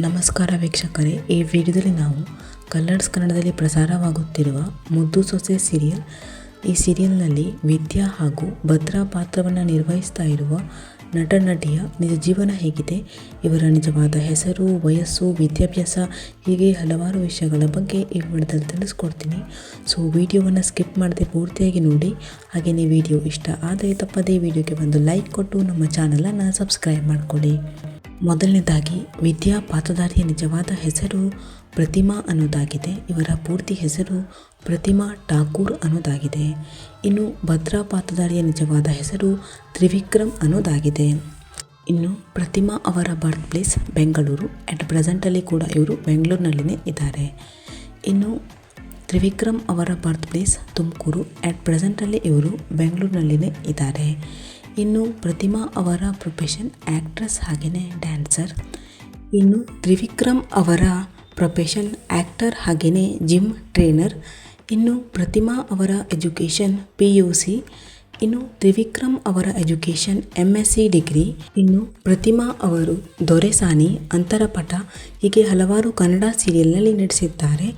ನಮಸ್ಕಾರ ವೀಕ್ಷಕರೇ, ಈ ವಿಡಿಯೋದಲ್ಲಿ ನಾವು ಕಲರ್ಸ್ ಕನ್ನಡದಲ್ಲಿ ಪ್ರಸಾರವಾಗುತ್ತಿರುವ ಮುದ್ದು ಸೊಸೆ ಸೀರಿಯಲ್. ಈ ಸೀರಿಯಲ್ನಲ್ಲಿ ವಿದ್ಯಾ ಹಾಗೂ ಭದ್ರಾ ಪಾತ್ರವನ್ನು ನಿರ್ವಹಿಸ್ತಾ ಇರುವ ನಟ ನಟಿಯ ನಿಜ ಜೀವನ ಹೇಗಿದೆ, ಇವರ ನಿಜವಾದ ಹೆಸರು, ವಯಸ್ಸು, ವಿದ್ಯಾಭ್ಯಾಸ ಹೀಗೆ ಹಲವಾರು ವಿಷಯಗಳ ಬಗ್ಗೆ ಈ ವಿಡಿಯೋದಲ್ಲಿ ತಿಳಿಸ್ಕೊಡ್ತೀನಿ. ಸೊ ವಿಡಿಯೋವನ್ನು ಸ್ಕಿಪ್ ಮಾಡದೆ ಪೂರ್ತಿಯಾಗಿ ನೋಡಿ. ಹಾಗೆಯೇ ವಿಡಿಯೋ ಇಷ್ಟ ಆದರೆ ತಪ್ಪದೇ ವಿಡಿಯೋಗೆ ಒಂದು ಲೈಕ್ ಕೊಟ್ಟು ನಮ್ಮ ಚಾನಲನ್ನು ಸಬ್ಸ್ಕ್ರೈಬ್ ಮಾಡಿಕೊಳ್ಳಿ. ಮೊದಲನೇದಾಗಿ ವಿದ್ಯಾ ಪಾತ್ರಧಾರಿಯ ನಿಜವಾದ ಹೆಸರು ಪ್ರತಿಮಾ ಅನ್ನೋದಾಗಿದೆ. ಇವರ ಪೂರ್ತಿ ಹೆಸರು ಪ್ರತಿಮಾ ಠಾಕೂರ್ ಅನ್ನೋದಾಗಿದೆ. ಇನ್ನು ಭದ್ರಾ ಪಾತ್ರಧಾರಿಯ ನಿಜವಾದ ಹೆಸರು ತ್ರಿವಿಕ್ರಮ್ ಅನ್ನೋದಾಗಿದೆ. ಇನ್ನು ಪ್ರತಿಮಾ ಅವರ ಬರ್ತ್ ಪ್ಲೇಸ್ ಬೆಂಗಳೂರು. ಅಟ್ ಪ್ರೆಸೆಂಟಲ್ಲಿ ಕೂಡ ಇವರು ಬೆಂಗಳೂರಿನಲ್ಲಿನೇ ಇದ್ದಾರೆ. ಇನ್ನು ತ್ರಿವಿಕ್ರಮ್ ಅವರ ಬರ್ತ್ ಪ್ಲೇಸ್ ತುಮಕೂರು. ಅಟ್ ಪ್ರೆಸೆಂಟಲ್ಲಿ ಇವರು ಬೆಂಗಳೂರಿನಲ್ಲಿನೇ ಇದ್ದಾರೆ. ಇನ್ನು ಪ್ರತಿಮಾ ಅವರ ಪ್ರೊಫೆಷನ್ ಆ್ಯಕ್ಟ್ರೆಸ್ ಹಾಗೆಯೇ ಡ್ಯಾನ್ಸರ್. ಇನ್ನು ತ್ರಿವಿಕ್ರಮ್ ಅವರ ಪ್ರೊಫೆಷನ್ ಆ್ಯಕ್ಟರ್ ಹಾಗೆಯೇ ಜಿಮ್ ಟ್ರೇನರ್. ಇನ್ನು ಪ್ರತಿಮಾ ಅವರ ಎಜುಕೇಷನ್ PUC. ಇನ್ನು ತ್ರಿವಿಕ್ರಮ್ ಅವರ ಎಜುಕೇಷನ್ MSc ಡಿಗ್ರಿ. ಇನ್ನು ಪ್ರತಿಮಾ ಅವರು ದೊರೆಸಾನಿ, ಅಂತರಪಟ ಹೀಗೆ ಹಲವಾರು ಕನ್ನಡ ಸೀರಿಯಲ್ನಲ್ಲಿ ನಟಿಸಿದ್ದಾರೆ.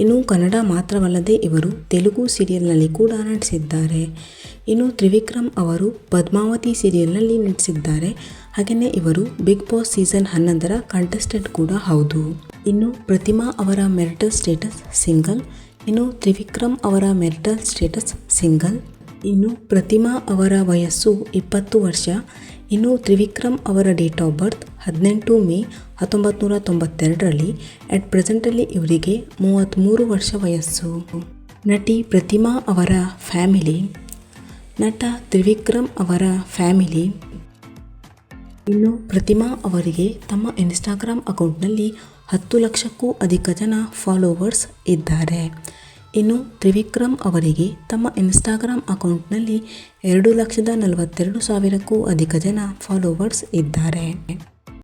ಇನ್ನು ಕನ್ನಡ ಮಾತ್ರವಲ್ಲದೆ ಇವರು ತೆಲುಗು ಸೀರಿಯಲ್ನಲ್ಲಿ ಕೂಡ ನಟಿಸಿದ್ದಾರೆ. ಇನ್ನು ತ್ರಿವಿಕ್ರಮ್ ಅವರು ಪದ್ಮಾವತಿ ಸೀರಿಯಲ್ನಲ್ಲಿ ನಟಿಸಿದ್ದಾರೆ. ಹಾಗೆಯೇ ಇವರು ಬಿಗ್ ಬಾಸ್ ಸೀಸನ್ 11ರ ಕಂಟೆಸ್ಟೆಂಟ್ ಕೂಡ ಹೌದು. ಇನ್ನು ಪ್ರತಿಮಾ ಅವರ ಮೆರಿಟಲ್ ಸ್ಟೇಟಸ್ ಸಿಂಗಲ್. ಇನ್ನು ತ್ರಿವಿಕ್ರಮ್ ಅವರ ಮೆರಿಟಲ್ ಸ್ಟೇಟಸ್ ಸಿಂಗಲ್. ಇನ್ನು ಪ್ರತಿಮಾ ಅವರ ವಯಸ್ಸು 20 ವರ್ಷ. ಇನ್ನು ತ್ರಿವಿಕ್ರಮ್ ಅವರ ಡೇಟ್ ಆಫ್ ಬರ್ತ್ 18 ಮೇ 1992ರಲ್ಲಿ. ಅಟ್ ಪ್ರೆಸೆಂಟಲ್ಲಿ ಇವರಿಗೆ 33 ವರ್ಷ ವಯಸ್ಸು. ನಟಿ ಪ್ರತಿಮಾ ಅವರ ಫ್ಯಾಮಿಲಿ, ನಟ ತ್ರಿವಿಕ್ರಮ್ ಅವರ ಫ್ಯಾಮಿಲಿ. ಇನ್ನು ಪ್ರತಿಮಾ ಅವರಿಗೆ ತಮ್ಮ ಇನ್ಸ್ಟಾಗ್ರಾಮ್ ಅಕೌಂಟ್ನಲ್ಲಿ 10 ಲಕ್ಷಕ್ಕೂ ಅಧಿಕ ಜನ ಫಾಲೋವರ್ಸ್ ಇದ್ದಾರೆ. ಇನ್ನು ತ್ರಿವಿಕ್ರಮ್ ಅವರಿಗೆ ತಮ್ಮ ಇನ್ಸ್ಟಾಗ್ರಾಮ್ ಅಕೌಂಟ್ನಲ್ಲಿ 2,42,000ಕ್ಕೂ ಅಧಿಕ ಜನ ಫಾಲೋವರ್ಸ್ ಇದ್ದಾರೆ.